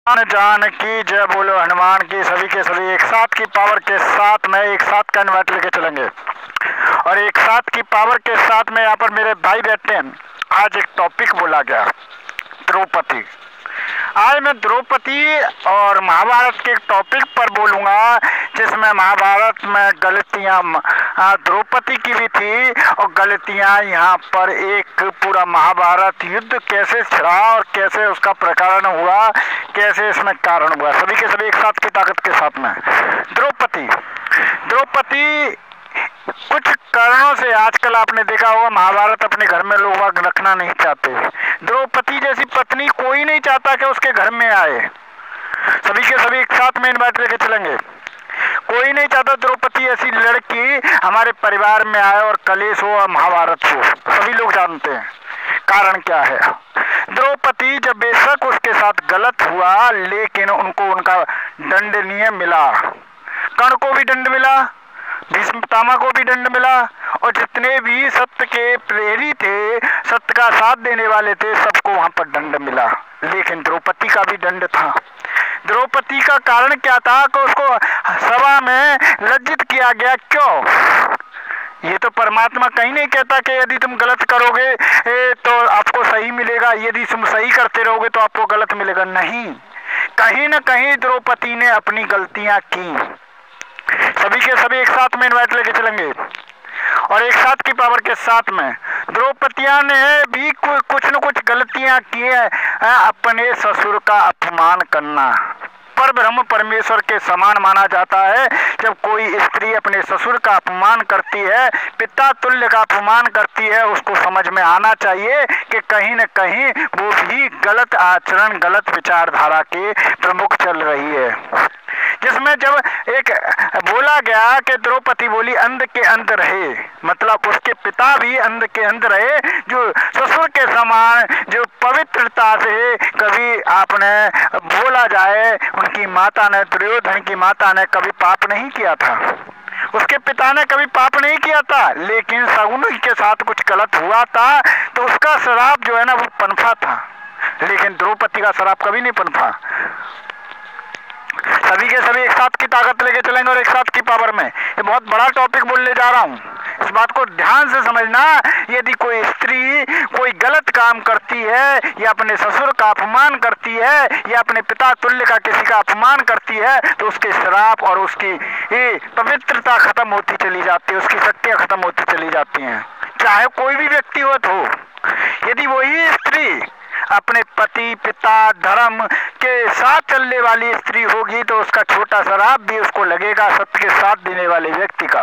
जान की जय बोलो हनुमान की। सभी के सभी एक साथ की पावर के साथ में एक साथ का इन्वाइट लेके चलेंगे और एक साथ की पावर के साथ में यहाँ पर मेरे भाई बैठे हैं। आज एक टॉपिक बोला गया द्रौपदी। आज मैं द्रौपदी और महाभारत के टॉपिक पर बोलूँगा जिसमें महाभारत में गलतियाँ द्रौपदी की भी थी और गलतियाँ यहाँ पर एक पूरा महाभारत युद्ध कैसे छिड़ा और कैसे उसका प्रकरण हुआ, कैसे इसमें कारण हुआ, सभी के सभी एक साथ की ताकत के साथ में। द्रौपदी कुछ कारणों से आजकल आपने देखा होगा महाभारत अपने घर में लोग रखना नहीं चाहते। द्रौपदी जैसी पत्नी कोई नहीं चाहता कि उसके घर में आए। सभी के सभी एक साथ में इन्वाइट लेके चलेंगे। कोई नहीं चाहता द्रौपदी ऐसी लड़की हमारे परिवार में आए और कलेश हो और महाभारत हो। सभी लोग जानते हैं कारण क्या है। द्रौपदी जब बेशक उसके साथ गलत हुआ लेकिन उनको उनका दंडनीय मिला। कर्ण को भी दंड मिला, भीष्म पितामह को भी दंड मिला और जितने भी सत्य के प्रेरी थे, सत्य का साथ देने वाले थे, सबको वहां पर दंड मिला। लेकिन द्रौपदी का भी दंड था। द्रौपदी का कारण क्या था कि उसको सभा में लज्जित किया गया। क्यों? ये तो परमात्मा कहीं नहीं कहता कि यदि तुम गलत करोगे तो आपको सही मिलेगा, यदि तुम सही करते रहोगे तो आपको गलत मिलेगा। नहीं, कहीं ना कहीं द्रौपदी ने अपनी गलतियां की। सभी के सभी एक साथ में इन्वाइट लेके चलेंगे और एक साथ की पावर के साथ में। द्रौपदिया ने भी कुछ न कुछ गलतियां की है। अपने ससुर का अपमान करना पर ब्रह्म परमेश्वर के समान माना जाता है। जब कोई स्त्री अपने ससुर का अपमान करती है, पिता तुल्य का अपमान करती है, उसको समझ में आना चाहिए कि कहीं न कहीं वो भी गलत आचरण, गलत विचारधारा के प्रमुख चल रही है। जिसमें जब एक बोला गया कि द्रौपदी बोली अंध के अंध रहे, मतलब उसके पिता भी अंध के अंध रहे, जो ससुर के समान जो पवित्रता से कभी आपने बोला जाए, उनकी माता ने, दुर्योधन की माता ने कभी पाप नहीं किया था, उसके पिता ने कभी पाप नहीं किया था, लेकिन शकुनी के साथ कुछ गलत हुआ था तो उसका श्राप जो है ना वो पनफा था। लेकिन द्रौपदी का श्राप कभी नहीं पनफा। सभी के सभी एक साथ की ताकत लेके चलेंगे और एक साथ की पावर में। ये बहुत बड़ा टॉपिक बोलने जा रहा हूँ, इस बात को ध्यान से समझना। यदि कोई स्त्री कोई गलत काम करती है या अपने ससुर का अपमान करती है या अपने पिता तुल्य का किसी का अपमान करती है तो उसके श्राप और उसकी पवित्रता खत्म होती चली जाती है, उसकी शक्तियाँ खत्म होती चली जाती हैं, चाहे कोई भी व्यक्तिगत हो। यदि वही स्त्री अपने पति, पिता, धर्म के साथ चलने वाली स्त्री होगी तो उसका छोटा श्राप भी उसको लगेगा सत्य के साथ देने वाले व्यक्ति का।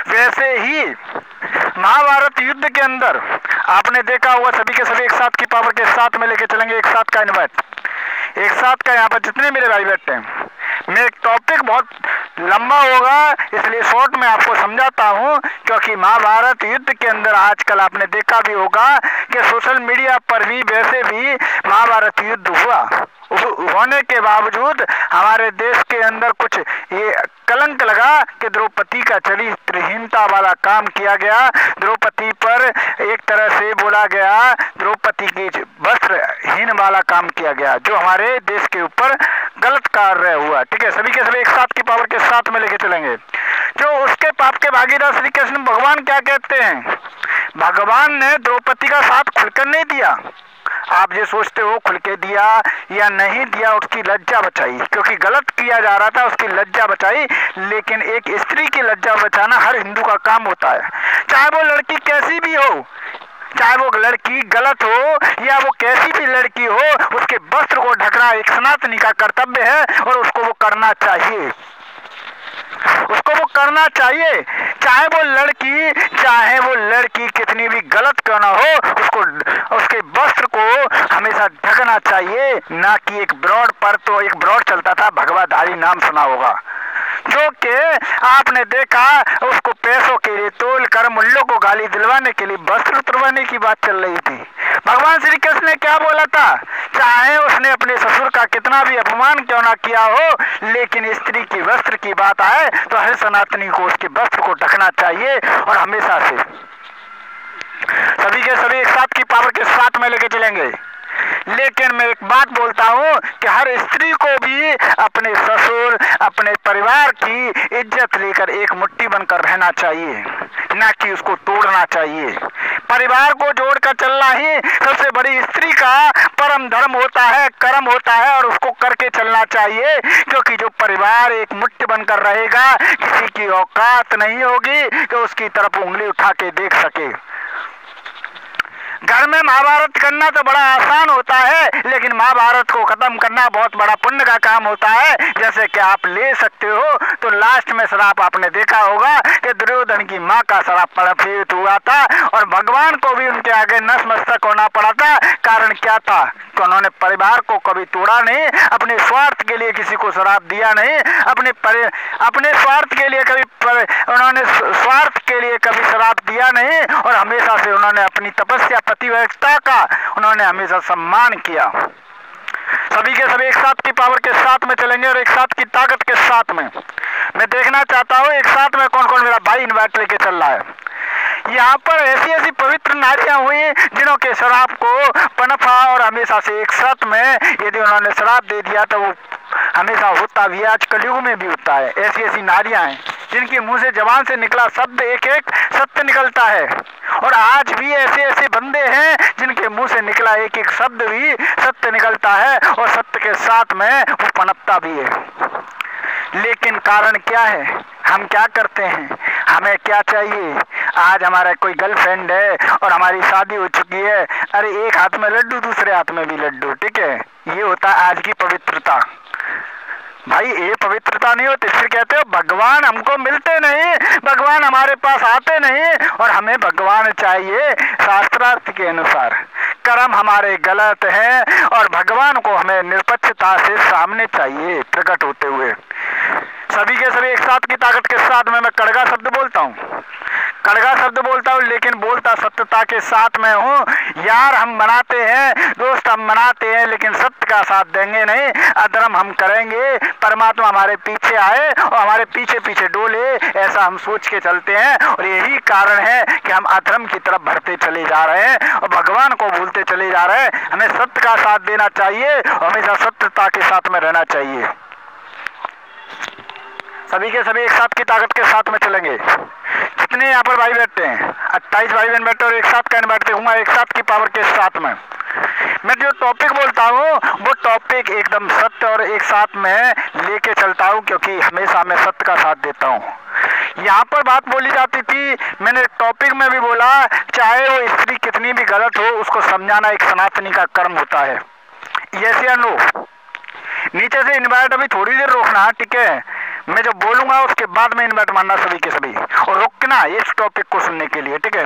वैसे ही महाभारत युद्ध के अंदर आपने देखा होगा, सभी के सभी एक साथ की पावर के साथ में लेके चलेंगे। एक साथ का इन्वाइट, एक साथ का यहाँ पर जितने मेरे भाई बैठे हैं। मैं एक टॉपिक बहुत लंबा होगा इसलिए शॉर्ट में आपको समझाता हूँ, क्योंकि महाभारत युद्ध के अंदर आजकल आपने देखा भी होगा कि सोशल मीडिया पर भी वैसे भी महाभारत युद्ध हुआ होने के बावजूद हमारे देश के अंदर कुछ ये कलंक लगा कि द्रौपदी का चरित्रहीनता वाला काम किया गया, द्रौपदी पर एक तरह से बोला गया, द्रौपदी की वस्त्रहीन वाला काम किया गया, जो हमारे देश के ऊपर गलत कार्य हुआ। ठीक है, सभी के सभी एक साथ की पावर के साथ में लेके चलेंगे। जो उसके पाप के भागीदार श्री कृष्ण भगवान क्या कहते हैं? भगवान ने द्रौपदी का साथ खुलकर नहीं दिया। आप ये सोचते हो खुल के दिया या नहीं दिया, उसकी लज्जा बचाई, क्योंकि गलत किया जा रहा था, उसकी लज्जा बचाई। लेकिन एक स्त्री की लज्जा बचाना हर हिंदू का काम होता है, चाहे वो लड़की कैसी भी हो, चाहे वो लड़की गलत हो या वो कैसी भी लड़की हो, उसके वस्त्र को ढकना एक सनातनी का कर्तव्य है और उसको वो करना चाहिए, उसको वो करना चाहिए। चाहे वो लड़की कितनी भी गलत क्यों ना हो, उसको उसके वस्त्र को हमेशा ढकना चाहिए, ना कि एक ब्रॉड पर। तो एक ब्रॉड चलता था, भगवाधारी, नाम सुना होगा, जो कि आपने देखा उसको पैसों के लिए तोल कर मुल्लों को गाली दिलवाने के लिए वस्त्र उतरवाने की बात चल रही थी। भगवान श्री कृष्ण ने क्या बोला था? चाहे उसने अपने ससुर का कितना भी अपमान क्यों ना किया हो, लेकिन स्त्री की वस्त्र की बात आए तो हर सनातनी को उसके वस्त्र को ढकना चाहिए और हमेशा से। सभी के सभी एक साथ की पावर के साथ में लेके चलेंगे। लेकिन मैं एक बात बोलता हूँ कि हर स्त्री को भी अपने ससुर, अपने परिवार की इज्जत लेकर एक मुट्ठी बनकर रहना चाहिए, ना कि उसको तोड़ना चाहिए। परिवार को जोड़कर चलना ही सबसे बड़ी स्त्री का परम धर्म होता है, कर्म होता है, और उसको करके चलना चाहिए, क्योंकि जो परिवार एक मुट्ठी बनकर रहेगा, किसी की औकात नहीं होगी कि उसकी तरफ उंगली उठा के देख सके। घर में महाभारत करना तो बड़ा आसान होता है, लेकिन महाभारत को खत्म करना बहुत बड़ा पुण्य का काम होता है। जैसे कि आप ले सकते हो तो लास्ट में श्राप आपने देखा होगा कि दुर्योधन की माँ का श्राप प्रफलित हुआ था और भगवान को भी उनके आगे नतमस्तक होना पड़ा था। कारण क्या था कि उन्होंने परिवार को कभी तोड़ा नहीं, अपने स्वार्थ के लिए किसी को श्राप दिया नहीं, अपने स्वार्थ के लिए उन्होंने स्वार्थ के लिए कभी श्राप दिया नहीं, और हमेशा से उन्होंने अपनी तपस्या पतिव्रता का उन्होंने हमेशा सम्मान किया। सभी के सभी एक साथ की पावर के साथ में चलेंगे और एक साथ की ताकत के साथ में। मैं देखना चाहता हूँ एक साथ में कौन कौन मेरा भाई इन्वाइट लेके चल रहा है। यहाँ पर ऐसी ऐसी पवित्र नारियां हुई जिन्हों के श्राप को पनपा, और हमेशा से एक साथ में यदि उन्होंने श्राप दे दिया तो वो हमेशा होता भी, आज कलयुग में भी होता है। ऐसी ऐसी नारियां हैं जिनके मुंह से जबान से निकला शब्द एक एक सत्य निकलता है, और आज भी ऐसे ऐसे बंदे हैं जिनके मुंह से निकला एक एक शब्द भी सत्य निकलता है, और सत्य के साथ में वो पनपता भी है। लेकिन कारण क्या है, हम क्या करते हैं, हमें क्या चाहिए। आज हमारा कोई गर्लफ्रेंड है और हमारी शादी हो चुकी है, अरे एक हाथ में लड्डू दूसरे हाथ में भी लड्डू, ठीक है, ये होता है आज की पवित्रता। भाई ये पवित्रता नहीं होती। फिर कहते हो भगवान हमको मिलते नहीं, भगवान हमारे पास आते नहीं, और हमें भगवान चाहिए शास्त्रार्थ के अनुसार। कर्म हमारे गलत हैं और भगवान को हमें निरपक्षता से सामने चाहिए प्रकट होते हुए। सभी के सभी एक साथ की ताकत के साथ में मैं कड़गा शब्द बोलता हूँ, कड़गा शब्द बोलता हूँ, लेकिन बोलता सत्यता के साथ में हूँ। यार हम मनाते हैं, दोस्त हम मनाते हैं, लेकिन सत्य का साथ देंगे नहीं, अधर्म हम करेंगे। परमात्मा हमारे पीछे आए और हमारे पीछे पीछे डोले, ऐसा हम सोच के चलते हैं, और यही कारण है कि हम अधर्म की तरफ बढ़ते चले जा रहे हैं और भगवान को भूलते चले जा रहे हैं। हमें सत्य का साथ देना चाहिए और हमेशा सत्यता के साथ में रहना चाहिए। सभी के सभी एक साथ की ताकत के साथ में चलेंगे। जितने यहाँ पर भाई बैठते हैं, 28 भाई बहन बैठते और एक साथ कहने बैठते हूँ, एक साथ की पावर के साथ में मैं जो टॉपिक बोलता हूँ वो टॉपिक एकदम सत्य और एक साथ में लेके चलता हूँ, क्योंकि हमेशा मैं सत्य का साथ देता हूँ। यहाँ पर बात बोली जाती थी, मैंने टॉपिक में भी बोला, चाहे वो स्त्री कितनी भी गलत हो उसको समझाना एक सनातनी का कर्म होता है। यस या नो? नीचे से इन्वाइट अभी थोड़ी देर रोकना, ठीक है, मैं जब बोलूंगा उसके बाद में इन्वाइट मानना सभी के सभी, और रुकना इस टॉपिक को सुनने के लिए, ठीक है।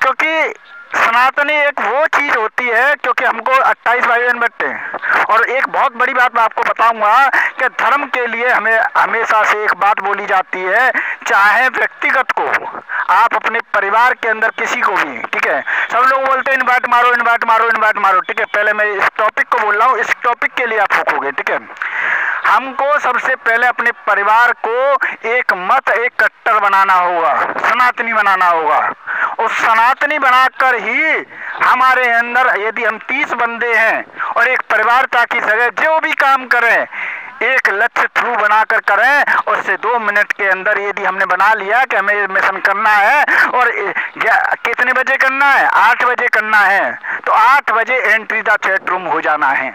क्योंकि सनातनी एक वो चीज होती है, क्योंकि हमको 28 भाई बहन बैठते हैं, और एक बहुत बड़ी बात मैं आपको बताऊंगा कि धर्म के लिए हमें हमेशा से एक बात बोली जाती है, चाहे व्यक्तिगत को, आप अपने परिवार के अंदर किसी को भी, ठीक है, सब लोग बोलते हैं इन्वाइट मारो इन्वाइट मारो इन्वाइट मारो, ठीक है। पहले मैं इस टॉपिक को बोल रहा हूँ, इस टॉपिक के लिए आप फूकोगे, ठीक है। हमको सबसे पहले अपने परिवार को एक मत, एक कट्टर बनाना होगा, सनातनी बनाना होगा। उस सनातनी बनाकर ही हमारे अंदर, यदि हम 30 बंदे हैं और एक परिवारता की जगह जो भी काम करें एक लक्ष्य थ्रू बनाकर करें, उससे 2 मिनट के अंदर यदि हमने बना लिया कि हमें मिशन करना है और कितने बजे करना है, 8 बजे करना है, तो 8 बजे एंट्री द चैट रूम हो जाना है।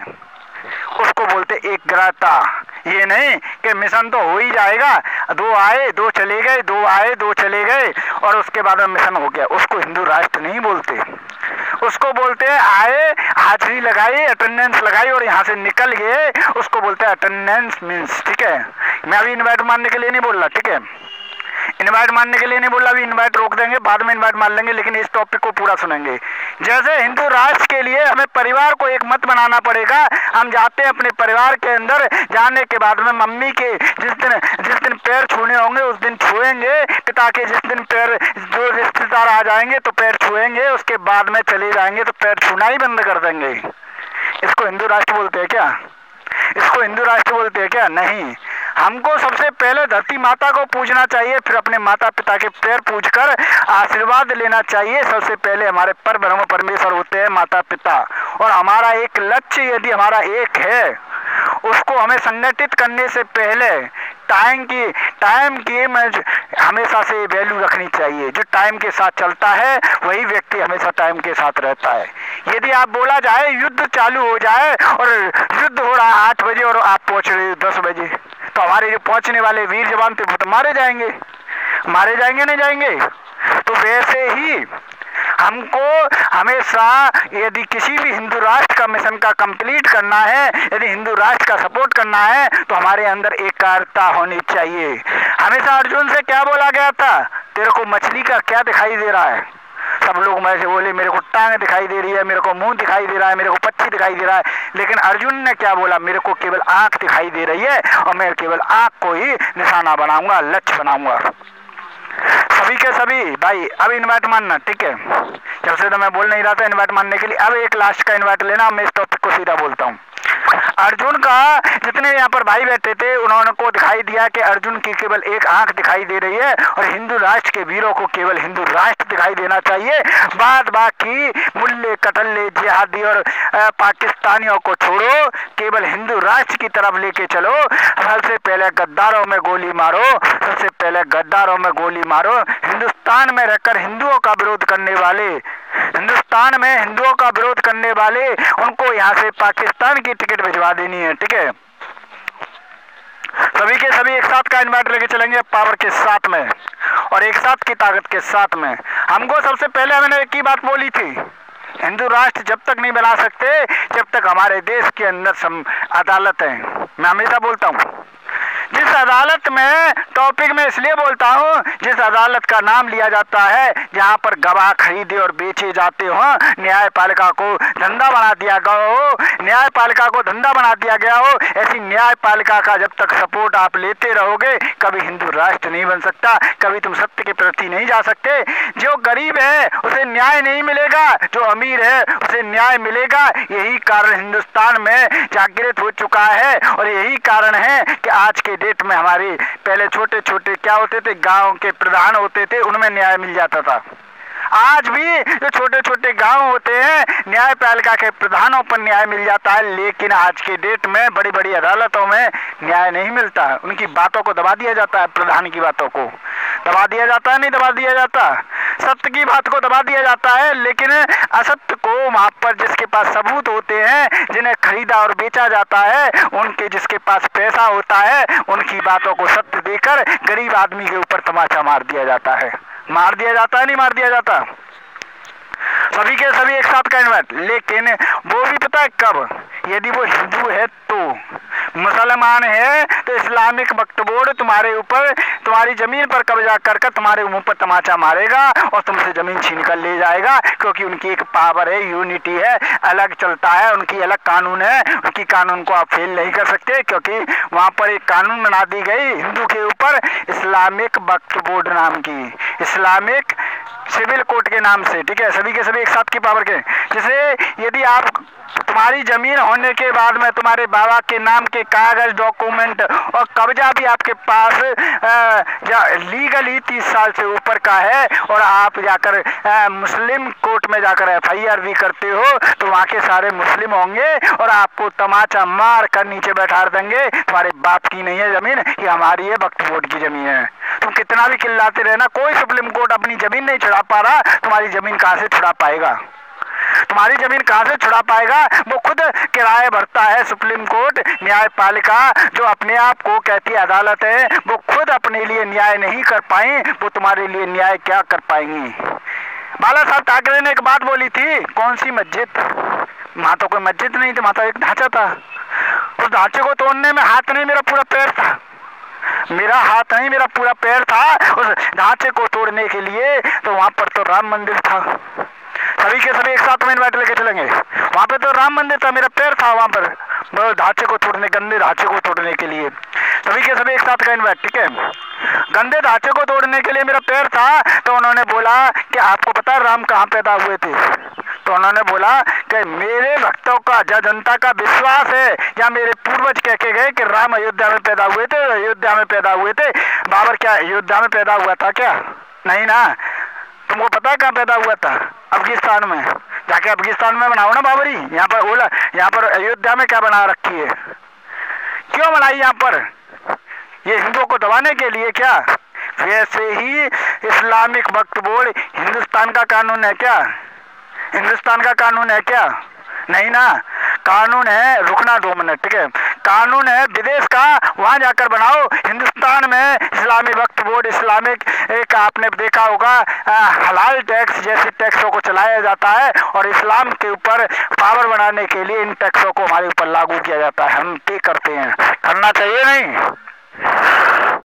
उसको बोलते एकाग्रता। ये नहीं कि मिशन तो हो ही जाएगा, 2 आए 2 चले गए, 2 आए 2 चले गए और उसके बाद में मिशन हो गया। उसको हिंदू राष्ट्र नहीं बोलते, उसको बोलते हैं आए, हाजिरी लगाई, अटेंडेंस लगाई और यहाँ से निकल गए, उसको बोलते हैं अटेंडेंस मीन्स, ठीक है। मैं अभी इन्वाइट मानने के लिए नहीं बोल रहा, ठीक है, इन्वाइट मानने के लिए नहीं बोल रहा, अभी इन्वाइट रोक देंगे, बाद में इन्वाइट मान लेंगे, लेकिन इस टॉपिक को पूरा सुनेंगे। जैसे हिंदू राष्ट्र के लिए हमें परिवार को एक मत बनाना पड़ेगा। हम जाते हैं अपने परिवार के अंदर, जाने के बाद में मम्मी के जिस दिन पैर छूने होंगे उस दिन छुएंगे, पिता के जिस दिन पैर, जो रिश्तेदार आ जाएंगे तो पैर छुएंगे, उसके बाद में चले जाएंगे तो पैर छूना ही बंद कर देंगे। इसको हिंदू राष्ट्र बोलते हैं क्या? इसको हिंदू राष्ट्र बोलते हैं क्या? नहीं। हमको सबसे पहले धरती माता को पूजना चाहिए, फिर अपने माता पिता के पैर पूजकर आशीर्वाद लेना चाहिए। सबसे पहले हमारे पर ब्रह्म परमेश्वर होते हैं माता पिता, और हमारा एक लक्ष्य यदि हमारा एक है, उसको हमें संगठित करने से पहले टाइम की हमेशा से वैल्यू रखनी चाहिए। जो टाइम के साथ चलता है वही व्यक्ति हमेशा टाइम के साथ रहता है। यदि आप बोला जाए युद्ध चालू हो जाए और युद्ध हो रहा है 8 बजे और आप पहुंच रहे हो 10 बजे, तो हमारे जो पहुंचने वाले वीर जवान थे वो तो मारे जाएंगे नहीं जाएंगे। तो वैसे ही हमको हमेशा यदि किसी भी हिंदू राष्ट्र का मिशन का कंप्लीट करना है, यदि हिंदू राष्ट्र का सपोर्ट करना है, तो हमारे अंदर एकाग्रता होनी चाहिए। हमेशा अर्जुन से क्या बोला गया था, तेरे को मछली का क्या दिखाई दे रहा है? सब लोग मैं से बोले मेरे को टांग दिखाई दे रही है, मेरे को मुंह दिखाई दे रहा है, मेरे को पक्षी दिखाई दे रहा है। लेकिन अर्जुन ने क्या बोला, मेरे को केवल आंख दिखाई दे रही है और मैं केवल आंख को ही निशाना बनाऊंगा, लक्ष्य बनाऊंगा। सभी के सभी भाई अब इन्वाइट मानना, ठीक है? जब से तो मैं बोल नहीं रहा था इन्वाइट मानने के लिए, अब एक लास्ट का इन्वाइट लेना। मैं इस टॉपिक को सीधा बोलता हूँ। अर्जुन का जितने यहाँ पर भाई बैठे थे उन्होंने को दिखाई दिया कि अर्जुन की केवल एक आंख दिखाई दे रही है, और हिंदू राष्ट्र के वीरों को केवल हिंदू राष्ट्र दिखाई देना चाहिए। बाद बाकी मुल्ले कटल्ले जिहादी और पाकिस्तानियों को छोड़ो, केवल हिंदू राष्ट्र की तरफ लेके चलो। सबसे पहले गद्दारों में गोली मारो, सबसे पहले गद्दारों में गोली मारो। हिंदुस्तान में रहकर हिंदुओं का विरोध करने वाले, हिंदुस्तान में हिंदुओं का विरोध करने वाले, उनको यहाँ से पाकिस्तान की टिकट भिजवा देनी है, ठीक है? सभी के सभी एक साथ का इन्वाइट लेके चलेंगे पावर के साथ में और एक साथ की ताकत के साथ में। हमको सबसे पहले मैंने एक ही बात बोली थी, हिंदू राष्ट्र जब तक नहीं बना सकते जब तक हमारे देश के अंदर अदालत है। मैं हमेशा बोलता हूँ जिस अदालत में, टॉपिक में इसलिए बोलता हूँ, जिस अदालत का नाम लिया जाता है जहाँ पर गवाह खरीदे और बेचे जाते हो, न्यायपालिका को धंधा बना दिया गया हो, न्यायपालिका को धंधा बना दिया गया हो, ऐसी न्यायपालिका का जब तक सपोर्ट आप लेते रहोगे कभी हिंदू राष्ट्र नहीं बन सकता, कभी तुम सत्य के प्रति नहीं जा सकते। जो गरीब है उसे न्याय नहीं मिलेगा, जो अमीर है उसे न्याय मिलेगा। यही कारण हिंदुस्तान में जागृत हो चुका है और यही कारण है कि आज के डेट में हमारे पहले छोटे छोटे क्या होते थे, गांव के प्रधान होते थे, उनमें न्याय मिल जाता था। आज भी जो छोटे छोटे गांव होते हैं न्यायपालिका के प्रधानों पर न्याय मिल जाता है, लेकिन आज के डेट में बड़ी बड़ी अदालतों में न्याय नहीं मिलता है। उनकी बातों को दबा दिया जाता है, प्रधान की बातों को दबा दिया जाता है, नहीं दबा दिया जाता, सत्य की बात को दबा दिया जाता है। लेकिन असत्य को वहाँ पर जिसके पास सबूत होते हैं, जिन्हें खरीदा और बेचा जाता है, उनके जिसके पास पैसा होता है, उनकी बातों को सत्य देकर गरीब आदमी के ऊपर तमाचा मार दिया जाता है। मार दिया जाता है, नहीं मार दिया जाता? सभी के सभी एक साथ का इन्वाइट, लेकिन वो भी पता है कब, यदि वो हिंदू है तो। मुसलमान है तो इस्लामिक वक्फ बोर्ड तुम्हारे ऊपर, तुम्हारी जमीन पर कब्जा कर तुम्हारे मुंह पर तमाचा मारेगा और तुमसे जमीन छीन कर ले जाएगा, क्योंकि उनकी एक पावर है, यूनिटी है, अलग चलता है, उनकी अलग कानून है। उनकी कानून को आप फेल नहीं कर सकते, क्योंकि वहाँ पर एक कानून बना दी गई हिंदू के ऊपर, इस्लामिक वक्फ बोर्ड नाम की, इस्लामिक सिविल कोर्ट के नाम से, ठीक है? सभी के सभी एक साथ की पावर के, जिसे यदि आप तुम्हारी जमीन होने के बाद में तुम्हारे बाबा के नाम के कागज, डॉक्यूमेंट और कब्जा भी आपके पास लीगली 30 साल से ऊपर का है और आप जाकर मुस्लिम कोर्ट में जाकर FIR भी करते हो, तो वहाँ के सारे मुस्लिम होंगे और आपको तमाचा मार कर नीचे बैठा देंगे, तुम्हारे बाप की नहीं है जमीन, ये हमारी है, वक्फ बोर्ड की जमीन है। तुम कितना भी चिल्लाते रहना, कोई सुप्रीम कोर्ट अपनी जमीन नहीं छुड़ा पा रहा, तुम्हारी जमीन कहाँ से छुड़ा पाएगा? तुम्हारी जमीन कहाँ से छुड़ा पाएगा? वो खुद किराए भरता है सुप्रीम कोर्ट, न्यायपालिका जो अपने आप को कहती है अदालत है, वो खुद अपने लिए न्याय नहीं कर पाए, वो तुम्हारे लिए न्याय क्या कर पाएंगी? बाला साहब ठाकरे ने एक बात बोली थी, कौन सी मस्जिद? वहाँ तो कोई मस्जिद नहीं थी, वहाँ तो एक ढांचा था। उस ढांचे को तोड़ने में हाथ नहीं, मेरा पूरा पैर था, मेरा हाथ नहीं, मेरा पूरा पैर था उस ढांचे को तोड़ने के लिए। तो वहाँ पर तो राम मंदिर था। सभी के सभी एक साथ में इन्वाइट लेके चलेंगे, वहाँ पे तो राम मंदिर था, मेरा पैर था वहाँ पर ढांचे को तोड़ने, गंदे ढांचे को तोड़ने के लिए। सभी के सभी एक साथ का इन्वाइट, ठीक है? गंदे ढांचे को तोड़ने के लिए मेरा पैर था। तो उन्होंने बोला कि आपको पता है राम कहाँ पैदा हुए थे? तो उन्होंने बोला कि मेरे भक्तों का या जनता का विश्वास है, या मेरे पूर्वज कह के गए कि राम अयोध्या में पैदा हुए थे, अयोध्या में पैदा हुए थे। बाबर क्या अयोध्या में पैदा हुआ था क्या? नहीं ना। तुमको पता है कहाँ पैदा हुआ था? अफगानिस्तान में। जाके अफगानिस्तान में बनाओ ना बाबरी। यहाँ पर बोला, यहाँ पर अयोध्या में क्या बना रखी है? क्यों बनाई यहाँ पर? ये हिंदुओं को दबाने के लिए क्या? वैसे ही इस्लामिक वक्फ बोर्ड हिंदुस्तान का कानून है क्या? हिंदुस्तान का कानून है क्या? नहीं ना। कानून है, रुकना 2 मिनट, ठीक है, कानून है विदेश का, वहां जाकर बनाओ। हिंदुस्तान में इस्लामिक वक्फ बोर्ड, इस्लामिक एक आपने देखा होगा हलाल टैक्स जैसे टैक्सों को चलाया जाता है, और इस्लाम के ऊपर पावर बनाने के लिए इन टैक्सों को हमारे ऊपर लागू किया जाता है। हम पे करते हैं, करना चाहिए नहीं?